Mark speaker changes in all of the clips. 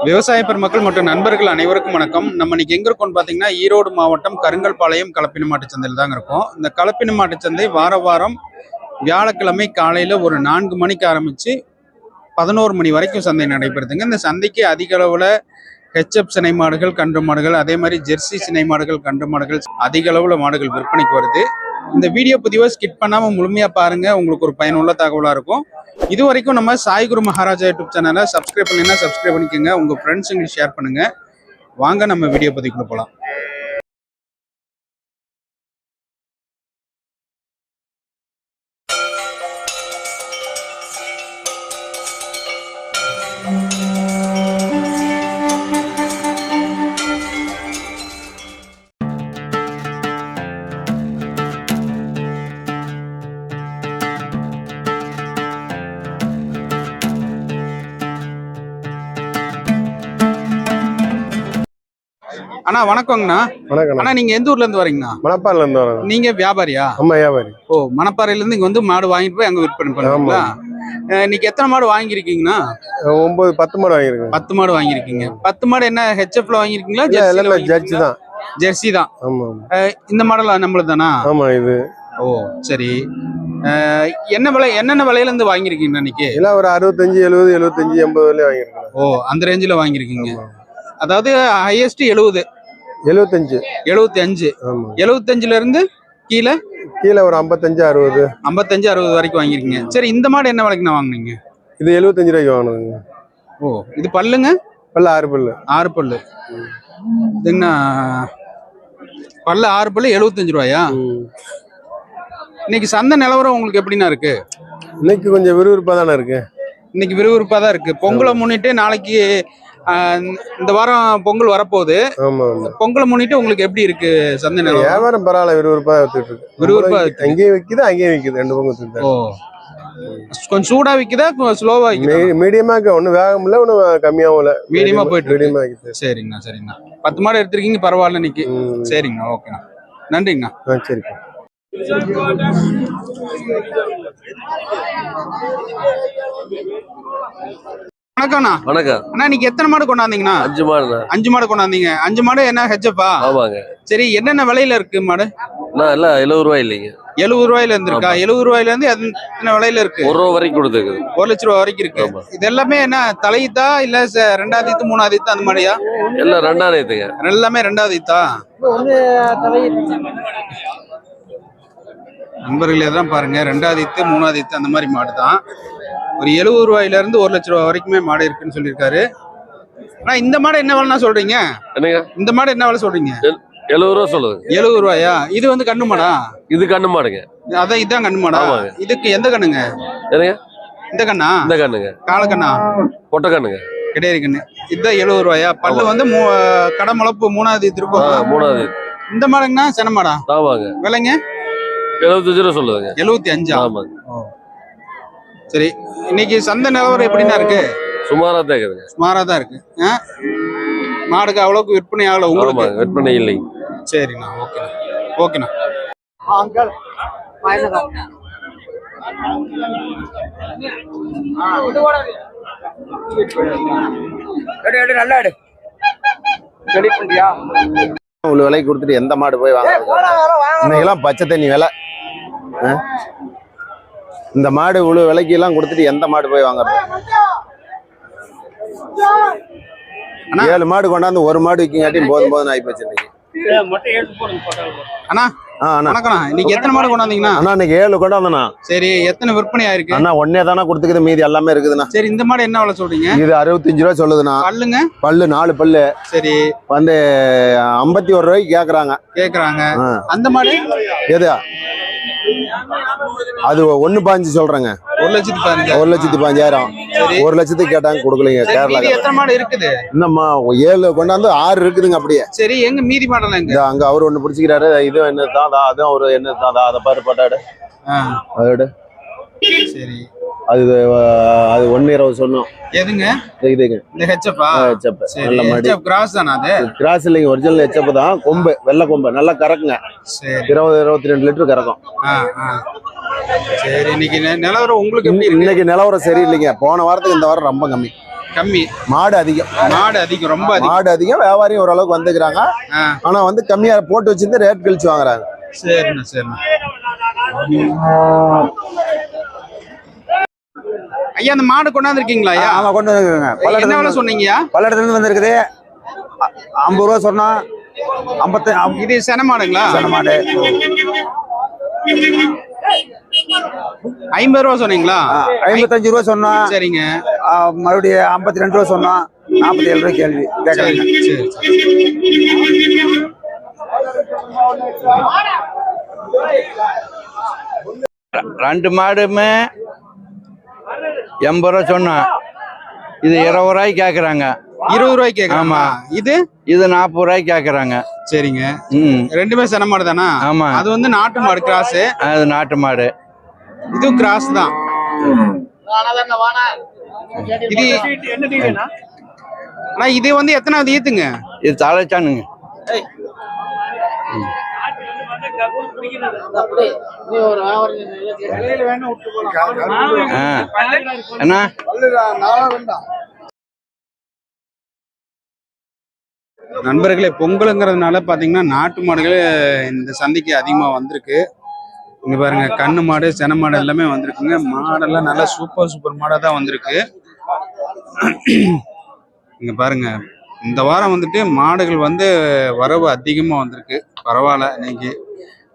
Speaker 1: விவசாய பெருமக்கள் மற்றும் நண்பர்கள் அனைவருக்கும் வணக்கம். நம்ம இன்னைக்கு எங்க இருக்கோம்னு பாத்தீங்கன்னா, ஈரோடு மாவட்டம் கருங்கல்பாளையம் கலப்பின மாட்டுச்சந்தையில் தாங்க இருக்கோம். இந்த கலப்பின மாட்டுச்சந்தை வாரம் வியாழக்கிழமை காலையில ஒரு 4 மணிக்கு ஆரம்பிச்சு 11 மணி வரைக்கும் சந்தை நடைபெறுதுங்க. இந்த சந்தைக்கு அதிக அளவுல ஹெச்எப் சினை மாடுகள், கன்று மாடுகள், அதே மாதிரி ஜெர்சி சினை மாடுகள், கன்று மாடுகள், அதிக அளவுல மாடுகள் விற்பனைக்கு வருது. இந்த வீடியோ பதிவை ஸ்கிப் பண்ணாம முழுமையா பாருங்க, உங்களுக்கு ஒரு பயனுள்ள தகவலா இருக்கும். இது வரைக்கும் நம்ம சாய் குரு மகாராஜா யூடியூப் சேனலை சப்ஸ்கிரைப் பண்ணீங்கன்னா சப்ஸ்கிரைப் பண்ணிக்கோங்க, உங்க ஃப்ரெண்ட்ஸுங்களுக்கு ஷேர் பண்ணுங்க. வாங்க நம்ம வீடியோ பதிவுக்குள்ள போலாம். அண்ணா வணக்கங்கண்ணா.
Speaker 2: வணக்கம்
Speaker 1: அண்ணா, நீங்க எந்த ஊர்ல இருந்து வரீங்கண்ணா?
Speaker 2: மணப்பாறையில இருந்து வரேன்.
Speaker 1: நீங்க வியாபாரியா?
Speaker 2: ஆமா, வியாபாரி.
Speaker 1: ஓ, மணப்பாறையில இருந்து இங்க வந்து மாடு வாங்கிட்டு போய் அங்க விற்பனை பண்ணுவீங்களா? இன்னைக்கு எத்தனை மாடு வாங்கியிருக்கீங்கண்ணா?
Speaker 2: 9-10 மாடு வாங்கியிருக்கேன்.
Speaker 1: 10 மாடு வாங்கியிருக்கீங்க. 10 மாடு என்ன ஹெச்எஃப்ல வாங்கியிருக்கீங்களா?
Speaker 2: ஜெர்சி தான்.
Speaker 1: ஜெர்சி தான்.
Speaker 2: ஆமா.
Speaker 1: இந்த மாடல் நம்மளுது தானா?
Speaker 2: ஆமா, இது.
Speaker 1: ஓ சரி. என்ன விலை, என்னென்ன விலையில இருந்து வாங்கியிருக்கீங்க இன்னைக்கு?
Speaker 2: எல்லாம் ஒரு 65, 70, 75, 80 வரையும் வாங்கியிருக்கேன்.
Speaker 1: ஓ, அந்த ரேஞ்சில வாங்கியிருக்கீங்க. அதாவது ஹையஸ்ட் 70,
Speaker 2: 75,
Speaker 1: 75. 75ல இருந்து கீழே
Speaker 2: ஒரு 55, 60,
Speaker 1: 55, 60 வரைக்கும் வாங்கிருக்கீங்க. சரி, இந்த மாடு என்ன விலைக்கு நான் வாங்குனீங்க?
Speaker 2: இது 75 ரூபாய்க்கு வாங்கினதுங்க.
Speaker 1: ஓ, இது பல்லுங்க?
Speaker 2: பல்லு 6 பல்லு.
Speaker 1: 6 பல்லு. என்ன பல்லு 6 பல்லு 75 ரூபாயா? இன்னைக்கு சந்தை நிலவரம் உங்களுக்கு எப்படின்னா இருக்கு?
Speaker 2: இன்னைக்கு கொஞ்சம் விறுவிறுப்பா தானே இருக்கு.
Speaker 1: இன்னைக்கு விறுவிறுப்பா தான் இருக்கு. பொங்கலை முன்னிட்டு நாளைக்கு இந்த வாரம் பொங்கல் வரப்போகுது. பொங்கலை முன்னிட்டு உங்களுக்கு எப்படி இருக்கு சந்தை நிலவரம்?
Speaker 2: வியாபாரம் பரவாயில்ல, விறுவிறுப்பா வித்துட்டு இருக்கு.
Speaker 1: விறுவிறுப்பா
Speaker 2: அங்கேயும் விக்குது, அங்கேயும் விக்குது. 2 பொங்கல்.
Speaker 1: ஓ, கொஞ்சம் சூடா விக்குதா, ஸ்லோவா விக்குதா?
Speaker 2: மீடியமா இருக்கு. ஒன்னும் வேகம் இல்ல, ஒன்னும் கம்மியாவும் இல்ல.
Speaker 1: மீடியமா போயிட்டு
Speaker 2: மீடியமா இருக்கு.
Speaker 1: சரிங்கண்ணா, சரிங்கண்ணா. 10 மாடு எடுத்திருக்கீங்க, பரவாயில்ல இன்னைக்கு. சரிங்கண்ணா, ஓகேண்ணா, நன்றிங்கண்ணா.
Speaker 2: சரிப்பா.
Speaker 1: வணக்கம்ண்ணா.
Speaker 3: வணக்கம்
Speaker 1: அண்ணா, இன்னைக்கு எத்தனை மாடு கொண்டாந்தீங்கண்ணா?
Speaker 3: 5 மாடு.
Speaker 1: 5 மாடு கொண்டாந்தீங்க. 5 மாடு என்ன ஹெச்எப்பா?
Speaker 3: ஆமாங்க.
Speaker 1: சரி, என்னென்ன விலையில இருக்கு மாடு?
Speaker 3: எல்லாம் 70 ரூபாய் இல்லைங்க.
Speaker 1: 70 ரூபாயில இருந்து இருக்கா? 70 ரூபாயில இருந்து என்ன விலையில இருக்கு?
Speaker 3: 1 ரூபா வரைக்கும் கொடுத்துருக்கு.
Speaker 1: 1 லட்சம் ரூபாய் வரைக்கும் இருக்கு. இது எல்லாமே என்ன தலையீத்தா இல்ல 2வது ஈத்து 3வது ஈத்து அந்த மாதிரியா?
Speaker 3: எல்லாம் 2வது ஈத்துங்க.
Speaker 1: எல்லாமே 2வது ஈத்தா? நண்பர்களே தான் பாருங்க, 2வது ஈத்து 3வது ஈத்து அந்த மாதிரி மாடு தான். ஒரு 70 ரூபாயில இருந்து 1 லட்சம் ரூபாய் வரைக்குமே மாடு இருக்குன்னு சொல்லியிருக்காரு. ஆனா இந்த மாடு என்ன விலைன்னா சொல்றீங்க?
Speaker 3: என்னங்க
Speaker 1: இந்த மாடு என்ன விலை சொல்றீங்க?
Speaker 3: 70 ரூபா சொல்லுங்க.
Speaker 1: 70 ரூபாயா? இது வந்து கண்ணு மாடா?
Speaker 3: இது கண்ணு மாடுங்க.
Speaker 1: அதான், இதுதான் கண்ணு மாடா? இதுக்கு எந்த கண்ணுங்க?
Speaker 3: என்னங்க?
Speaker 1: இந்த கண்ணா?
Speaker 3: இந்த கண்ணுங்க.
Speaker 1: கால கண்ணா?
Speaker 3: பொட்டை கண்ணுங்க.
Speaker 1: கிடையாது கண்ணு. இதுதான் 70 ரூபாயா? பல்லு வந்து கடை முளப்பு 3வது திருப்பம்.
Speaker 3: 3வது.
Speaker 1: இந்த மாடுங்கண்ணா சென மாடா?
Speaker 3: ஆமாங்க.
Speaker 1: விலைங்க
Speaker 3: 75 ரூபா சொல்லுங்க.
Speaker 1: 75.
Speaker 3: ஆமாங்க.
Speaker 1: சரி, இன்னைக்கு சந்தை நிலவரம் எப்படின்னா இருக்கு?
Speaker 3: சுமாரா தான் இருக்குதுங்க.
Speaker 1: சுமாரா தான் இருக்கு. மாடுக்கு அவ்வளவுக்கு விற்பனை ஆகல உங்களுக்கு?
Speaker 3: விற்பனை இல்லைங்க.
Speaker 1: சரிண்ணா, ஓகேண்ணா, ஓகேண்ணா.
Speaker 4: இவ்வளவு விலைக்கு கொடுத்துட்டு எந்த மாடு போய் வாங்க? இன்னைக்கெல்லாம் பச்சை தண்ணி விலை. இந்த மாடு இவ்வளவு விலைக்கு எல்லாம் கொடுத்துட்டு எந்த மாடு போய் வாங்குறது? 7 மாடு கொண்டாந்து 1 மாடு விற்கிங்காட்டியும் போதும் ஆகி போச்சு.
Speaker 1: அண்ணா வணக்கண்ணா. இன்னைக்கு எத்தனை மாடு கொண்டாந்தீங்கண்ணா?
Speaker 4: அண்ணா இன்னைக்கு 7 கொண்டாந்தண்ணா.
Speaker 1: சரி, எத்தனை விற்பனை ஆயிருக்கு?
Speaker 4: அண்ணா ஒன்னே தானே கொடுத்துக்குது, மீதி எல்லாமே இருக்குதுண்ணா.
Speaker 1: சரி, இந்த மாடு என்ன விலை சொல்றீங்க?
Speaker 4: இது 65 ரூபா சொல்லுதுண்ணா.
Speaker 1: பல்லுங்க?
Speaker 4: பல்லு 4 பல்லு.
Speaker 1: சரி,
Speaker 4: வந்து 51 ரூபாய்க்கு கேக்குறாங்க.
Speaker 1: அந்த மாடு
Speaker 4: எது? அது 1.5 சொல்றேங்க. 1,15,000. 1 லட்சத்துக்கு கேட்டாங்க, கொடுக்கலீங்க. கேரளா.
Speaker 1: எத்தனை மாடு இருக்குது?
Speaker 4: இன்னம்மா 7 கொண்டாந்து 6 இருக்குதுங்க அப்படியே.
Speaker 1: சரி, எங்க மீதி மாடலாம் எங்க?
Speaker 4: அங்க அவர் ஒண்ணு பிடிச்சிக்கிறாரு. இது என்னதான், அதுவும் அவரு என்னதான், அதை பாரு பட்டாடு. அதோட சரி, அது 1.20 சொன்னோம்.
Speaker 1: எதுங்க?
Speaker 4: இதுங்க
Speaker 1: இந்த ஹெச்எப்பா?
Speaker 4: ஹெச்எப் நல்ல மாடி.
Speaker 1: கிராஸ் தானா? அது
Speaker 4: கிராஸ் இல்லைங்க, ஒரிஜினல் ஹெச்எப் தான். கொம்பு வெள்ளை கொம்பு நல்லா கறக்குங்க. 20-22 லிட்டர் கறக்கும்.
Speaker 1: சரி, இன்னைக்கு நிலவரம் உங்களுக்கு எப்படி இருக்கு?
Speaker 4: இன்னைக்கு நிலவரம் சரியில்லைங்க. போன வாரத்துக்கு இந்த வாரம் ரொம்ப கம்மி.
Speaker 1: கம்மி.
Speaker 4: மாடு அதிகம்.
Speaker 1: மாடு அதிகம், ரொம்ப அதிகம்.
Speaker 4: மாடு அதிகம், வியாபாரியும் ஓரளவுக்கு வந்துக்கிறாங்க. ஆனா வந்து கம்மியா போட்டு வச்சிருந்து ரேட் கழிச்சு வாங்குறாங்க.
Speaker 1: சரிண்ணா சரிண்ணா. ஐயா அந்த மாடு கொண்டாந்துருக்கீங்களா ஐயா?
Speaker 5: ஆமா கொண்டு வந்துருக்குங்க.
Speaker 1: என்ன விலை சொன்னீங்கயா?
Speaker 5: பல்லடத்துல இருந்து வந்திருக்குது. 50 ரூபா சொன்னோம். 50.
Speaker 1: இது சென மாடுங்களா?
Speaker 5: சென மாடு.
Speaker 1: 50 ரூபா சொன்னீங்களா?
Speaker 5: 55 ரூபா சொன்னோம்.
Speaker 1: சரிங்க.
Speaker 5: மறுபடியும் 52 ரூபா சொன்னோம். 47 ரூபாய் கேள்வி கேட்கறாங்க.
Speaker 6: ரெண்டு மாடுமே 80 ரூபா சொன்னோம். இது 20 ரூபாய்க்கு கேக்குறாங்க.
Speaker 1: 20 ரூபாய்க்கு கேக்குறாங்க.
Speaker 6: ஆமா.
Speaker 1: இது
Speaker 6: 40 ரூபாய்க்கு கேக்குறாங்க.
Speaker 1: சரிங்க.
Speaker 6: ம்.
Speaker 1: ரெண்டுமே சென மாடு தானா?
Speaker 6: ஆமா.
Speaker 1: அது வந்து நாட்டு மாடு கிராஸ்.
Speaker 6: அது நாட்டு மாடு.
Speaker 1: இது கிராஸ் தான். இது ஆனா இது வந்து எத்தனாவது ஈத்துங்க?
Speaker 6: இது தலைச்சானுங்க. என்ன
Speaker 1: நண்பர்களே, பொங்கலுங்கிறதுனால பாத்தீங்கன்னா நாட்டு மாடுகள் இந்த சந்தைக்கு அதிகமா வந்திருக்கு. இங்க பாருங்க, கண்ணு மாடு சென மாடு எல்லாமே வந்திருக்குங்க. மாடெல்லாம் நல்லா சூப்பர் மாடா தான் வந்திருக்கு. இங்க பாருங்க, இந்த வாரம் வந்துட்டு மாடுகள் வந்து வரவு அதிகமா வந்திருக்கு. பரவாயில்ல இன்னைக்கு.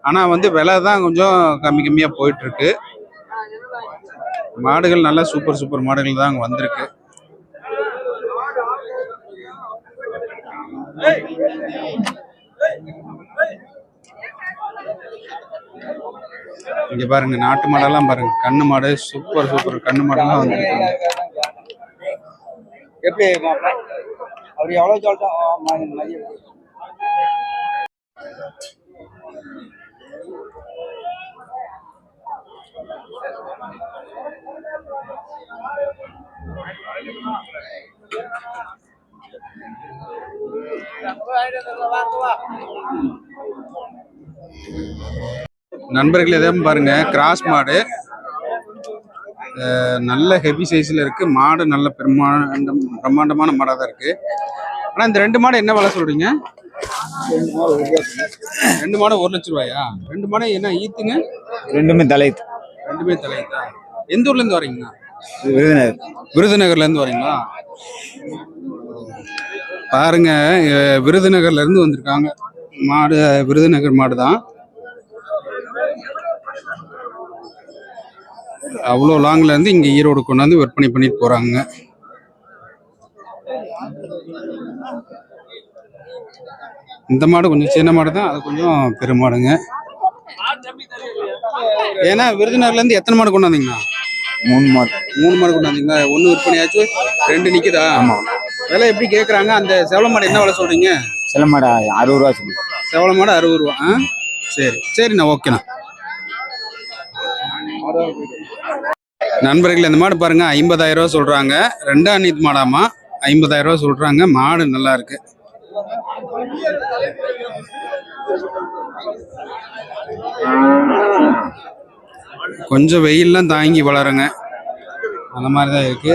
Speaker 1: ஆனா வந்து விலை தான் கொஞ்சம் கம்மியா போயிட்டு இருக்கு. மாடுகள் நல்லா சூப்பர் மாடுகள் தான் அங்க வந்திருக்கு. இங்க பாருங்க, நாட்டு மாடெல்லாம் பாருங்க, கண்ணு மாடு சூப்பர் கண்ணு மாடெல்லாம் வந்திருக்காங்க.
Speaker 5: எப்படி அவர் எவ்வளவு சொல்லிட்டோம்?
Speaker 1: நண்பர்கள் எதாவது பாருங்க, கிராஸ் மாடு நல்ல ஹெவி சைஸ்ல இருக்கு. மாடு நல்ல பிரம்மாண்டமான மாடா தான் இருக்கு. ஆனா இந்த ரெண்டு மாடு என்ன விலை சொல்றீங்க? 2 மாடு 1 லட்சம் ரூபாயா? 2 மாடு என்ன ஈத்துங்க?
Speaker 5: ரெண்டுமே தலைத்து.
Speaker 1: ரெண்டுமே தலைத்தா? எந்த ஊர்ல இருந்து வரீங்க?
Speaker 5: விருதுநகர்.
Speaker 1: விருதுநகர்ல இருந்து வரீங்களா? பாருங்க, விருதுநகர்ல இருந்து வந்திருக்காங்க. மாடு விருதுநகர் மாடு தான். அவ்வளோ லாங்ல இருந்து இங்க ஈரோடு கொண்டாந்து விற்பனை பண்ணிட்டு போறாங்க. இந்த மாடு கொஞ்சம் சின்ன மாடு தான், அது கொஞ்சம் பெருமாடுங்க. ஏன்னா விருதுநகர்ல இருந்து எத்தனை மாடு கொண்டாந்தீங்களா?
Speaker 5: 3 மாடு.
Speaker 1: 3 மாடு கொண்டாந்தீங்களா? 1 விற்பனையாச்சு, 2 நிக்குதா?
Speaker 5: ஆமா.
Speaker 1: விலை எப்படி கேக்குறாங்க? அந்த செவல மாடு என்ன விலை சொல்றீங்க?
Speaker 5: சில மாடு 60 ரூபா சொல்லி.
Speaker 1: செவல மாடு 60 ரூபா. சரிண்ணா, ஓகேண்ணா. நண்பர்கள், இந்த மாடு பாருங்க, 50,000 ரூபா சொல்றாங்க. 2ஆம் நீத் மாடாமா, 50,000 ரூபா சொல்றாங்க. மாடு நல்லா இருக்கு. கொஞ்சம் வெயில்லாம் தாங்கி வளருங்க, அந்த மாதிரிதான் இருக்கு.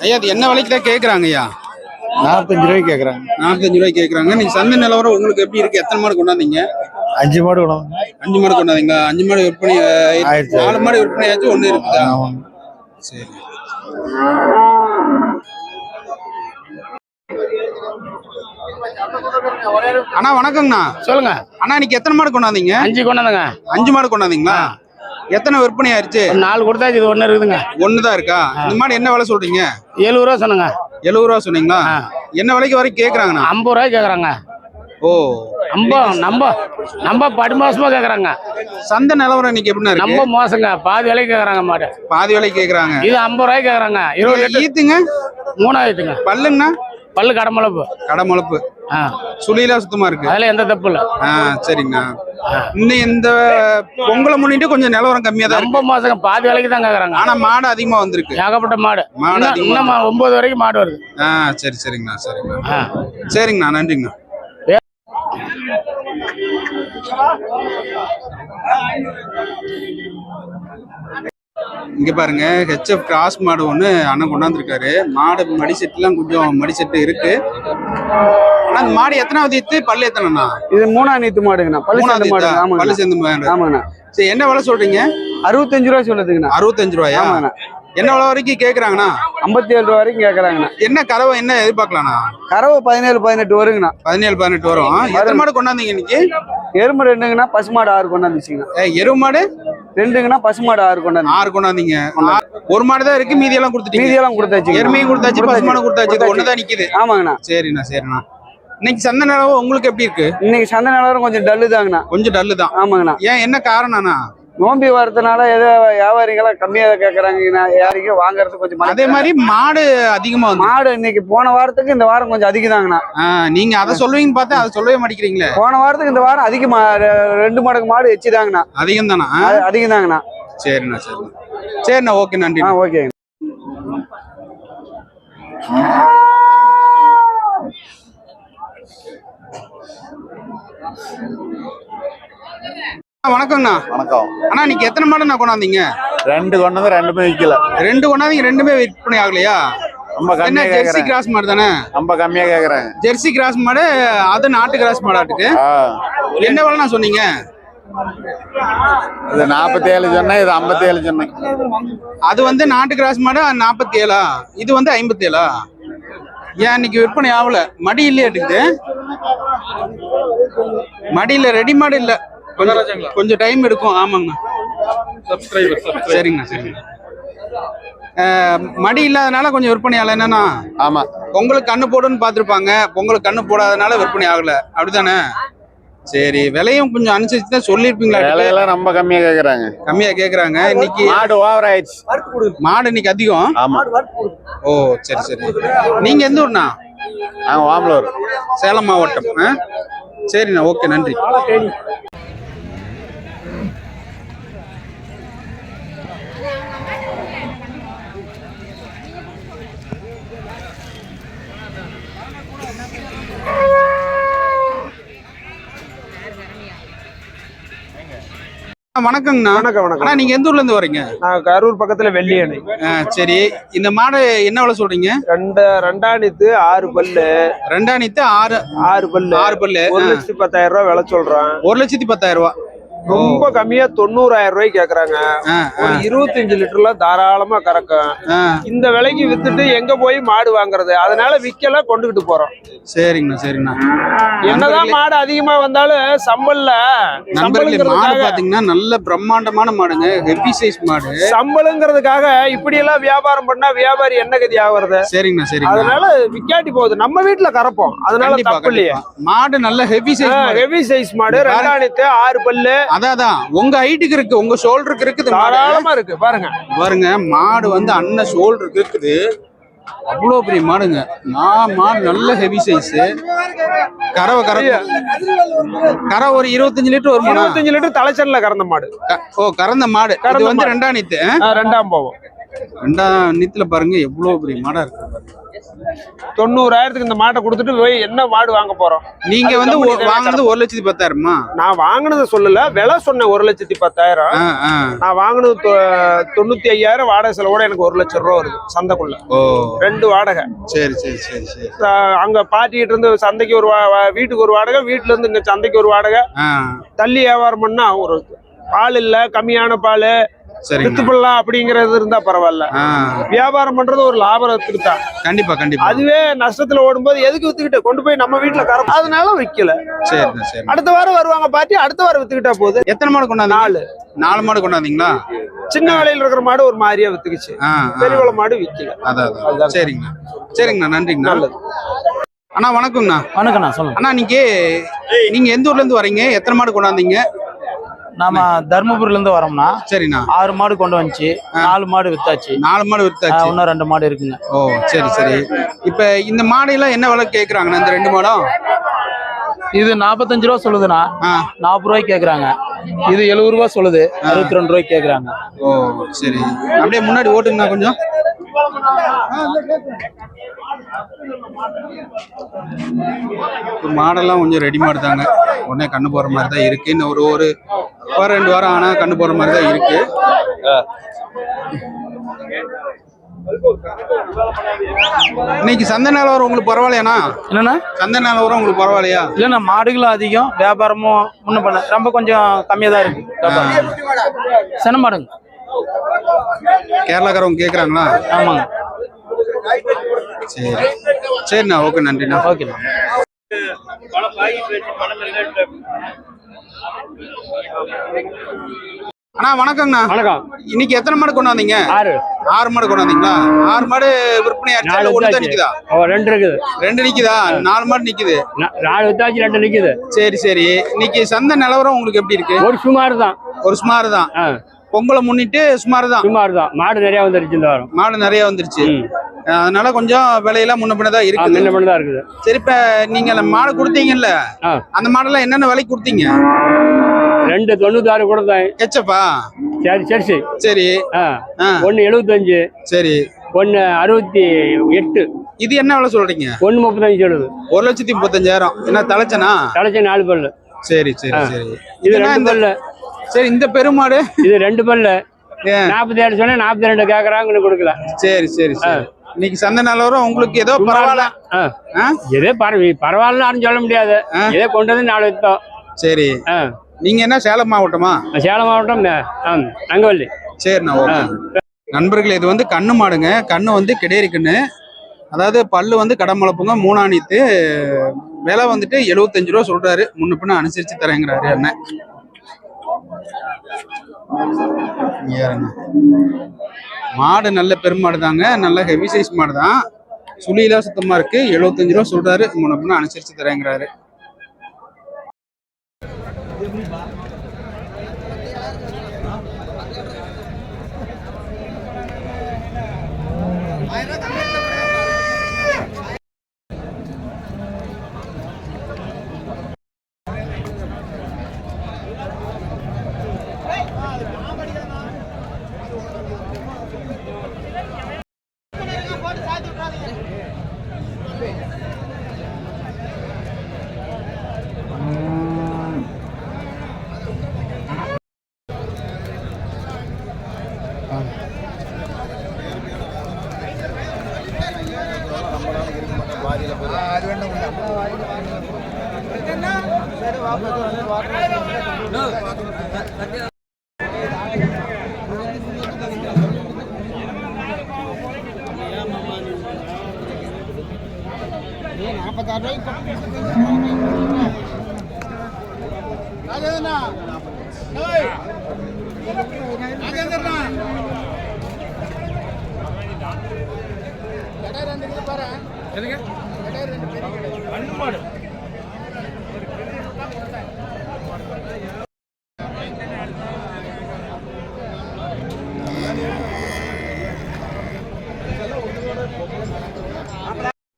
Speaker 1: ஐயா அது என்ன விலைக்கு தான் கேக்குறாங்க ஐயா?
Speaker 5: 45 ரூபாய்க்கு கேக்குறாங்க.
Speaker 1: 45 ரூபாய்க்கு கேக்குறாங்க. நீங்க சந்தை நிலவரம் உங்களுக்கு எப்படி இருக்கு? எத்தனை மாடு கொண்டாந்தீங்க?
Speaker 5: 5 மாடு கொண்டாங்க.
Speaker 1: 5 மாடு கொண்டாந்தீங்களா? 5 மாடு விற்பனை, 4 மாடு விற்பனை ஆச்சு, 1 இருக்குதா? சரி. அண்ணா வணக்கங்கண்ணா.
Speaker 7: சொல்லுங்க
Speaker 1: அண்ணா, இன்னைக்கு எத்தனை மாடு கொண்டாந்தீங்க?
Speaker 7: 5 கொண்டாந்துங்க.
Speaker 1: 5 மாடு கொண்டாந்தீங்களா? எத்தனை விற்பனை ஆயிருச்சு?
Speaker 7: 4 கொடுத்தாச்சு, இது 1 இருக்குதுங்க.
Speaker 1: 1 தான் இருக்கா? இந்த மாடு என்ன விலை சொல்றீங்க?
Speaker 7: 70 ரூபா சொன்னங்க.
Speaker 1: 70 ரூபா சொன்னீங்களா? என்ன விலைக்கு வரைக்கும் கேக்குறாங்கண்ணா?
Speaker 7: 50 ரூபாய்க்கு கேக்குறாங்க.
Speaker 1: ஓ,
Speaker 7: நம்ம படுமாசமா கேக்குறாங்க.
Speaker 1: சந்தை நிலவரம் இன்னைக்கு எப்படின்னா இருக்கு?
Speaker 7: நம்ம மோசங்க, பாதி விலைக்கு கேக்குறாங்க மாடு.
Speaker 1: பாதி விலைக்கு கேக்குறாங்க.
Speaker 7: இது 50 ரூபாய்க்கு கேக்குறாங்க. 20 லிட்டர்
Speaker 1: ஈத்துங்க?
Speaker 7: 3000ங்க.
Speaker 1: பல்லுங்கண்ணா?
Speaker 7: பல்லு கடமளப்பு.
Speaker 1: கடமளப்பு. சுழியெல்லாம் சுத்தமா இருக்கு.
Speaker 7: அதுல எந்த தப்பு இல்ல.
Speaker 1: சரிங்கண்ணா. இன்னும் இந்த பொங்கலை முன்னிட்டு கொஞ்சம் நிலவரம் கம்மியா தான்
Speaker 7: ரொம்ப மோசங்க, பாதி விலைக்கு தான் கேக்குறாங்க.
Speaker 1: ஆனா மாடு அதிகமா வந்திருக்கு.
Speaker 7: ஏகப்பட்ட மாடு. இன்னும் 9 வரைக்கும் மாடு வருது.
Speaker 1: சரிங்கண்ணா. சரிங்கண்ணா, நன்றிங்கண்ணா. இங்க பாருங்க ஹெச்எஃப் கிராஸ் மாடு ஒன்று அண்ணன் கொண்டாந்துருக்காரு. மாடு மடி செட்டுலாம் கொஞ்சம் மடி செட்டு இருக்கு. ஆனா அந்த மாடு எத்தனாவது ஈத்து, பல்லு எத்தனைண்ணா?
Speaker 5: இது 3ஆம் நீத்து மாடுங்கண்ணா. பல்லு சேர்ந்த மாடு. ஆமாங்க.
Speaker 1: பல்லு சேர்ந்த மாடு.
Speaker 5: ஆமாங்கண்ணா.
Speaker 1: சரி, என்ன விலை சொல்றீங்க?
Speaker 5: 65 ரூபா சொல்லுதுங்கண்ணா.
Speaker 1: 65 ரூபாயா?
Speaker 5: ஆமாங்கண்ணா.
Speaker 1: என்ன விலை வரைக்கும் கேக்குறாங்கண்ணா?
Speaker 5: 57 ரூபா வரைக்கும் கேக்குறாங்கண்ணா.
Speaker 1: என்ன கறவை என்ன எதிர்பார்க்கலாம்ண்ணா?
Speaker 5: கறவை 17-18 வருங்கண்ணா.
Speaker 1: 17-18 வரும். எத்தனை மாடு கொண்டாந்தீங்க இன்னைக்கு?
Speaker 5: எருமை 2ங்கண்ணா, பசுமாடு 6 கொண்டாந்துச்சுங்கண்ணா.
Speaker 1: எருவு மாடு
Speaker 5: 2ங்கண்ணா, பசுமாடு 6 கொண்டாந்து.
Speaker 1: 6 கொண்டாந்தீங்க. ஒரு மாடு தான் இருக்கு, மீதி எல்லாம் கொடுத்துட்டீங்க.
Speaker 5: மீதியெல்லாம் கொடுத்தாச்சு.
Speaker 1: எருமையும் கொடுத்தாச்சு, பசுமாடு கொடுத்தாச்சு. ஒண்ணுதான் நிக்குது.
Speaker 5: ஆமாங்கண்ணா.
Speaker 1: சரிண்ணா. இன்னைக்கு சந்தை நிலவரம் உங்களுக்கு எப்படி இருக்கு?
Speaker 5: இன்னைக்கு சந்தை நிலவரம் கொஞ்சம் டல்லு தாங்கண்ணா.
Speaker 1: கொஞ்சம் டல்லு தான்.
Speaker 5: ஆமாங்கண்ணா.
Speaker 1: ஏன், என்ன காரணம்ண்ணா?
Speaker 5: நோம்பி வரதுனால ஏதோ வியாபாரிகளா கம்மியா கேக்குறாங்க. யாருக்கும் வாங்குறது கொஞ்சம்
Speaker 1: அதே மாதிரி மாடு அதிகமா வந்து
Speaker 5: மாடு இன்னைக்கு போன வாரத்துக்கு இந்த வாரம் கொஞ்சம் அதிகதாங்கண்ணா.
Speaker 1: நீங்க அதை சொல்லுவீங்கன்னு பார்த்தா அதை சொல்லவே மாட்டேங்கிறீங்களே.
Speaker 5: போன வாரத்துக்கு இந்த வாரம் அதிகமா 2 மடங்கு மாடு எச்சுதாங்கண்ணா.
Speaker 1: அதிகம் தானா?
Speaker 5: அதிகம்தாங்கண்ணா.
Speaker 1: சரிண்ணா, ஓகே, நன்றி.
Speaker 5: ஓகே.
Speaker 1: வணக்கம்ண்ணா.
Speaker 8: வணக்கம்
Speaker 1: அண்ணா, இன்னைக்கு எத்தனை மாடு கொண்டாந்தீங்க?
Speaker 8: 2 கொண்டது 2மே விற்கல.
Speaker 1: 2 கொண்டாந்தீங்க, 2மே விற்பனை ஆகலையா?
Speaker 8: ரொம்ப
Speaker 1: என்ன
Speaker 8: கம்மியா
Speaker 1: ஜெர்சி
Speaker 8: கேக்குறேன்.
Speaker 1: கிராஸ் மாடு தானே?
Speaker 8: ரொம்ப கம்மியா கேக்குறாங்க.
Speaker 1: ஜெர்சி கிராஸ் மாடு, அது நாட்டு கிராஸ் மாடாட்டுக்கு. என்ன விலைண்ணா சொன்னீங்க?
Speaker 8: இது 47 சொன்னேன், இது 57 சொன்னேன்.
Speaker 1: அது வந்து நாட்டு கிராஸ் மாடு 47, இது வந்து 57. ஏன் இன்னைக்கு விற்பனை ஆகல? மடி இல்லையாட்டுக்குது. மடியில ரெடி மாடு இல்ல, கொஞ்சம் டைம் எடுக்கும். ஆமாங்கண்ணா. சரிங்கண்ணா. மடி இல்லாதனால கொஞ்சம் விற்பனை ஆகல. என்னன்னா,
Speaker 8: ஆமா,
Speaker 1: பொங்கலுக்கு கண்ணு போடுன்னு பாத்துருப்பாங்க. பொங்கலுக்கு கண்ணு போடாதனால விற்பனை ஆகல, அப்படித்தானே? சரி, விலையும் கொஞ்சம் அனுசரிச்சு தான் சொல்லிருப்பீங்களா?
Speaker 8: விலையெல்லாம் ரொம்ப கம்மியா கேக்குறாங்க.
Speaker 1: கம்மியா கேக்குறாங்க. இன்னைக்கு
Speaker 8: மாடு ஓவர் ஆயிடுச்சு.
Speaker 1: மாடு இன்னைக்கு அதிகம்.
Speaker 8: ஆமா.
Speaker 1: ஓ, சரி. நீங்க எந்த ஊர்ண்ணா?
Speaker 8: நாங்க வாம்பலூர்,
Speaker 1: சேலம் மாவட்டம். சரிண்ணா, ஓகே, நன்றி. வணக்கங்கண்ணா.
Speaker 5: வணக்கம்.
Speaker 1: அண்ணா, நீங்க எந்த ஊர்ல இருந்து வரீங்க?
Speaker 5: நான் கரூர் பக்கத்துல வெள்ளியணை.
Speaker 1: சரி, இந்த மாடு என்ன விலை சொல்றீங்க?
Speaker 5: 2ஆம் நீத்து 6 பல்லு.
Speaker 1: 2ஆம் நீத்து 6 பல்லு.
Speaker 5: 1,10,000 ரூபாய் விலை சொல்றேன்.
Speaker 1: 1,10,000 ரூபாய்.
Speaker 5: ரொம்ப கம்மியா 90,000 ரூபாய்க்கு கேக்குறாங்க. ஒரு 25 லிட்டர்ல தாராளமா கறக்கும். இந்த விலைக்கு வித்துட்டு எங்க போய் மாடு வாங்குறது? அதனால விக்கல, கொண்டுகிட்டு போறோம்.
Speaker 1: சரிங்கண்ணா.
Speaker 5: என்னதான் மாடு அதிகமா வந்தாலும் சம்பல்ல
Speaker 1: மாடு பாத்தீங்கன்னா நல்ல பிரம்மாண்டமான மாடுங்க, ஹெவி சைஸ் மாடு.
Speaker 5: சம்பளுங்கிறதுக்காக இப்படி எல்லாம் வியாபாரம் பண்ணா வியாபாரி என்ன கதி ஆகுறது?
Speaker 1: சரிங்கண்ணா.
Speaker 5: அதனால விக்காட்டி போகுது. நம்ம வீட்டுல கறப்போம், அதனால தப்பு இல்லையா?
Speaker 1: மாடு நல்ல ஹெவி
Speaker 5: சைஸ் மாடு. 2ஆம் நீத்து 6 பல்லு.
Speaker 1: அதான் உங்க ஹைட்டுக்கு இருக்கு, உங்க ஷோல்டருக்கு இருக்குது.
Speaker 5: தாராளமா இருக்கு. பாருங்க
Speaker 1: மாடு வந்து அண்ணன் ஷோல்டருக்கு இருக்குது. அவ்வளோ பெரிய மாடுங்க. மாடு நல்ல ஹெவி சைஸ். கரை ஒரு 25 லிட்டர் வரும்.
Speaker 5: 25 லிட்டர் தலைச்சல்ல கறந்த மாடு.
Speaker 1: கறந்த மாடு. இது வந்து 2ஆம் நீத்து.
Speaker 5: 2ஆம் போவோம்.
Speaker 1: 2ஆம் நீத்துல பாருங்க எவ்வளவு பெரிய மாடா இருக்கு.
Speaker 5: 90,000க்கு இந்த மாட்டை கொடுத்துட்டு போய் என்ன மாடு வாங்க போறோம்?
Speaker 1: நீங்க வந்து வாங்கினது 1,10,000.
Speaker 5: நான் வாங்கினது சொல்லல, விலை சொன்னேன் 1,10,000. நான் வாங்கினது 95,000 வாடகை செலவோட எனக்கு 1,00,000 ரூபா வருது சந்தைக்குள்ள. 2 வாடகை.
Speaker 1: சரி.
Speaker 5: அங்க பாட்டிட்டு இருந்து சந்தைக்கு ஒரு வீட்டுக்கு ஒரு வாடகை, வீட்டுல இருந்து இங்க சந்தைக்கு ஒரு வாடகை. தள்ளி வியாபாரம் பண்ணா ஒரு பால் இல்ல, கம்மியான பால் வித்துப்படலாம் அப்படிங்கறது இருந்தா பரவாயில்ல. வியாபாரம் பண்றது ஒரு லாபத்துக்கு தான்.
Speaker 1: கண்டிப்பா.
Speaker 5: அதுவே நஷ்டத்துல ஓடும்போது எதுக்கு வித்துக்கிட்டு கொண்டு போய் நம்ம வீட்டுல கறப்போம், அதனால விக்கல.
Speaker 1: சரி.
Speaker 5: அடுத்த வாரம் வருவாங்க பாட்டி, அடுத்த வாரம் வித்துக்கிட்டா போகுது.
Speaker 1: எத்தனை மாடு கொண்டாந்து? 4 மாடு கொண்டாந்தீங்களா?
Speaker 5: சின்ன விலையில இருக்கிற மாடு ஒரு மாதிரியா வித்துக்குச்சு. பெரிய மாடு விக்கல.
Speaker 1: அதான். சரிங்கண்ணா, நன்றிங்கண்ணா. நல்லது. அண்ணா, வணக்கங்கண்ணா.
Speaker 6: வணக்கண்ணா, சொல்லுங்க.
Speaker 1: அண்ணா, நீங்க எந்த ஊர்ல இருந்து வரீங்க? எத்தனை மாடு கொண்டாந்தீங்க?
Speaker 6: நாம தர்மபுரில இருந்து வரோம்னா.
Speaker 1: சரிண்ணா.
Speaker 6: 6 மாடு கொண்டு வந்துச்சு. 4 மாடு வித்தாச்சு.
Speaker 1: இன்னும்
Speaker 6: 2 மாடு இருக்குங்க.
Speaker 1: ஓ, சரி. இப்ப இந்த மாடு எல்லாம் என்ன விலை கேக்குறாங்கண்ணா? இந்த 2 மாடும்
Speaker 6: இது 45 ரூபா சொல்லுதுண்ணா. 40 ரூபாய்க்கு கேக்குறாங்க. இது 70 ரூபா சொல்லுது. 62 ரூபாய்க்கு கேக்குறாங்க.
Speaker 1: ஓ, சரி. அப்படியே முன்னாடி ஓட்டுங்கண்ணா கொஞ்சம். மாடெல்லாம் கொஞ்சம் ரெடி மாடு தாங்க. உடனே கண்ணு போற மாதிரி தான் இருக்கு. இன்னும் ஒரு 2 வாரம் ஆனா கண்ணு போற மாதிரி தான் இருக்கு. இன்னைக்கு சந்தை நிலவரம் உங்களுக்கு பரவாயில்லையாண்ணா?
Speaker 6: என்னண்ணா?
Speaker 1: சந்தை நிலவரம் உங்களுக்கு பரவாயில்லையா?
Speaker 6: இல்லைண்ணா, மாடுகளும் அதிகம், வியாபாரமும் முன்ன பண்ண ரொம்ப கொஞ்சம் கம்மியாக தான் இருக்கு வியாபாரம். சின மாடுங்க.
Speaker 1: கேரளாக்காரவங்க கேக்குறாங்களா?
Speaker 6: ஆமாங்க.
Speaker 1: சரி சரிண்ணா, ஓகே, நன்றிண்ணா.
Speaker 6: ஓகேண்ணா.
Speaker 1: அண்ணா வணக்கங்கண்ணா.
Speaker 5: வணக்கம்.
Speaker 1: இன்னைக்கு எத்தனை மாடு கொண்டு வந்தீங்க? 6 மாடு கொண்டு வந்தீங்களா? 6 மாடு விற்பனை ஆச்சு, ஒண்ணு தான் நிக்குதா?
Speaker 5: 2 இருக்குது.
Speaker 1: 2 நிக்குதா? 4 மாடு நிக்குது.
Speaker 5: 4 வித்தாச்சு, 2 நிக்குது.
Speaker 1: சரி சரி. இன்னைக்கு சந்தை நிலவரம் உங்களுக்கு எப்படி இருக்கு?
Speaker 5: ஒரு சுமார் தான்.
Speaker 1: ஒரு சுமார் தான். பொங்கலை முன்னிட்டு சுமார் தான்.
Speaker 5: சுமார் தான். மாடு நிறைய வந்துருச்சு இந்த வாரம்.
Speaker 1: மாடு நிறைய வந்துருச்சு. அதனால கொஞ்சம் விலையெல்லாம் முன்ன பின்னதான் இருக்கு.
Speaker 5: முன்ன பின்னதான் இருக்குது.
Speaker 1: சரி, இப்ப நீங்க மாடு கொடுத்தீங்கல்ல, அந்த மாடெல்லாம் என்னென்ன விலைக்கு கொடுத்தீங்க?
Speaker 5: 2.96 கொடுத்தேன்.
Speaker 1: எச்சப்பா?
Speaker 5: சரி சரி சரி.
Speaker 1: சரி.
Speaker 5: 1.75.
Speaker 1: சரி.
Speaker 5: 1.68.
Speaker 1: இது என்ன விலை சொல்றீங்க?
Speaker 5: 1.35 சொல்லுது.
Speaker 1: 1,35,000. என்ன தலைச்சனா?
Speaker 5: தலைச்ச 4 பல்லு.
Speaker 1: சரி சரி சரி.
Speaker 5: இது 2 பல்லு.
Speaker 1: சரி, இந்த பெருமாடு
Speaker 5: இது 2 பல்லு. 47 சொன்னா 42 கேக்குறாங்கன்னு கொடுக்கல.
Speaker 1: சரி சரி சரி. இன்னைக்கு சந்தை நிலவரம் உங்களுக்கு ஏதோ பரவாயில்ல?
Speaker 5: ஏதோ பரவாயில்லன்னு சொல்ல முடியாது. ஏதோ கொண்டு வந்து 4 வித்தோம்.
Speaker 1: சரி. நீங்க என்ன சேலம் மாவட்டமா?
Speaker 5: சேலம் மாவட்டம் நங்கவல்லி.
Speaker 1: சரிண்ணா, ஓகே. நண்பர்களே, இது வந்து கண்ணு மாடுங்க. கண்ணு வந்து கிடையரி கண்ணு. அதாவது பல்லு வந்து கடமளப்புங்க, 3 ஆணித்து. விலை வந்துட்டு 75 ரூபா சொல்றாரு. முன்ன பின்ன அனுசரிச்சு தரேங்கிறாரு அண்ணன். மாடு நல்ல பெருமாடு தாங்க, நல்ல ஹெவி சைஸ் மாடு தான். சுழியெல்லாம் சுத்தமா இருக்கு. 75 ரூபா சொல்றாரு. முன்ன பின்ன அனுசரிச்சு தரேங்கிறாரு.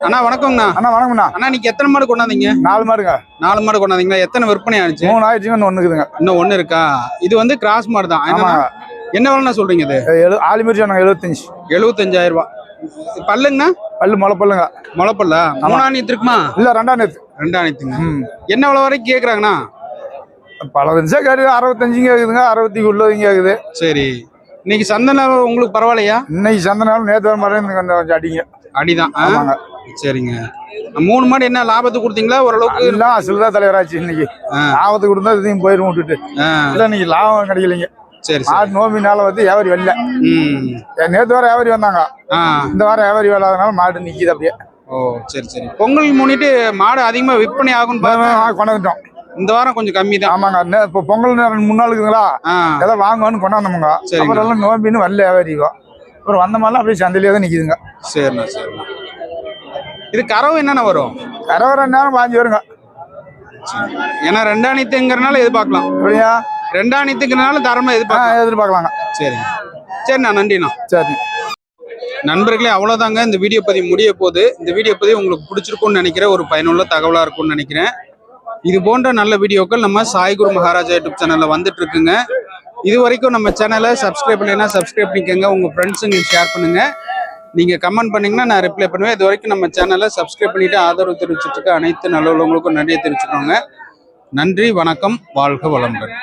Speaker 1: அண்ணா வணக்கம்ண்ணா.
Speaker 9: அண்ணா வணக்கம்ண்ணா.
Speaker 1: அண்ணா, நீங்க எத்தனை மாடு கொண்டாந்தீங்க?
Speaker 9: 4 மாடுங்க.
Speaker 1: 4 மாடு கொண்டாந்தீங்களா? எத்தனை விற்பனை ஆச்சு?
Speaker 9: 3 ஆயிடுச்சுங்க, இன்னும் 1 இருக்குதுங்க.
Speaker 1: இன்னும் 1 இருக்கா? இது வந்து கிராஸ் மாடு தான். என்ன விலைண்ணா சொல்றீங்க? இது
Speaker 9: ஆலிமரி சொன்னாங்க 75.
Speaker 1: 75,000 ரூபாய். பல்லுங்கண்ணா?
Speaker 9: பல்லு முளைப்பல்லுங்க.
Speaker 1: முளைப்பல்லா? 3 ஆணித்து இருக்குமா?
Speaker 9: இல்ல 2 ஆணித்து.
Speaker 1: 2 ஆணித்துங்க. என்ன விலை வரைக்கும் கேக்குறாங்கண்ணா?
Speaker 9: பல நிமிஷம் கேட்டு 65 கேக்குதுங்க, 60 உள்ளதுங்க கேக்குது.
Speaker 1: சரி. இன்னைக்கு சந்தை நேரம் உங்களுக்கு பரவாயில்லையா?
Speaker 9: இன்னைக்கு சந்தை நேரம் நேற்று வர மாதிரி கொஞ்சம் அடிங்க.
Speaker 1: அடிதான். சரிங்க. 3 மாடு என்ன லாபத்துக்கு கொடுத்தீங்களா? ஓரளவுக்கு
Speaker 9: எல்லாம் அசுல்தான் தலைவராச்சு. இன்னைக்கு லாபத்துக்கு கொடுத்தா இதையும் போயிடும் விட்டுட்டு. இல்ல இன்னைக்கு லாபம் கிடைக்கலைங்க.
Speaker 1: சரி.
Speaker 9: மாடு நோம்பினால வந்து வியாபாரி வரல. நேற்று வாரம் வியாபாரி வந்தாங்க. இந்த வாரம் வியாபாரி வராதனால மாடு நிக்குது அப்படியே.
Speaker 1: ஓ சரி சரி. பொங்கல் முன்னிட்டு மாடு அதிகமா விற்பனை ஆகும்
Speaker 9: கொண்டாந்துட்டோம்.
Speaker 1: இந்த வாரம் கொஞ்சம் கம்மி தான்.
Speaker 9: ஆமாங்க. இப்போ பொங்கல் 3 நாள் இருக்குங்களா, ஏதாவது வாங்குவான்னு கொண்டாந்தோமுங்க. அப்புறம் எல்லாம் நோம்பின்னு வரல வியாபாரிக்கோ. அப்புறம் வந்த மாதிரிலாம் அப்படியே சந்தையிலே தான் நிக்குதுங்க.
Speaker 1: சரிண்ணா சரிண்ணா. இது கறவை என்னென்ன வரும்?
Speaker 9: கறவை 2 நேரம் 5 வருங்க.
Speaker 1: ஏன்னா 2 ஆணித்துங்கிறனால எதிர்பார்க்கலாம்.
Speaker 9: அப்படியா?
Speaker 1: 2 ஆணித்துங்கிறனால தரமா
Speaker 9: எதிர்பார்க்கலாங்க.
Speaker 1: சரிங்க. சரிண்ணா, நன்றிண்ணா.
Speaker 9: சரி
Speaker 1: நண்பர்களே, அவ்வளோதாங்க. இந்த வீடியோ பதிவு முடிய போகுது. இந்த வீடியோ பதிவு உங்களுக்கு பிடிச்சிருக்கும்னு நினைக்கிறேன். ஒரு பயனுள்ள தகவலாக இருக்கும்னு நினைக்கிறேன். இது போன்ற நல்ல வீடியோக்கள் நம்ம சாய்குரு மகாராஜா யூடியூப் சேனலில் வந்துட்டு இருக்குங்க. இது வரைக்கும் நம்ம சேனலை சப்ஸ்கிரைப் பண்ணலைன்னா சப்ஸ்கிரைப் பண்ணிக்கோங்க. உங்கள் ஃப்ரெண்ட்ஸுங்க ஷேர் பண்ணுங்கள். நீங்கள் கமெண்ட் பண்ணிங்கன்னா நான் ரிப்ளை பண்ணுவேன். இது வரைக்கும் நம்ம சேனலை சப்ஸ்கிரைப் பண்ணிவிட்டு ஆதரவு தெரிவிச்சுட்டு இருக்க அனைத்து நல்லவங்களுக்கும் நன்றியை தெரிவிச்சுக்கோங்க. நன்றி, வணக்கம், வாழ்க வளமுடன்.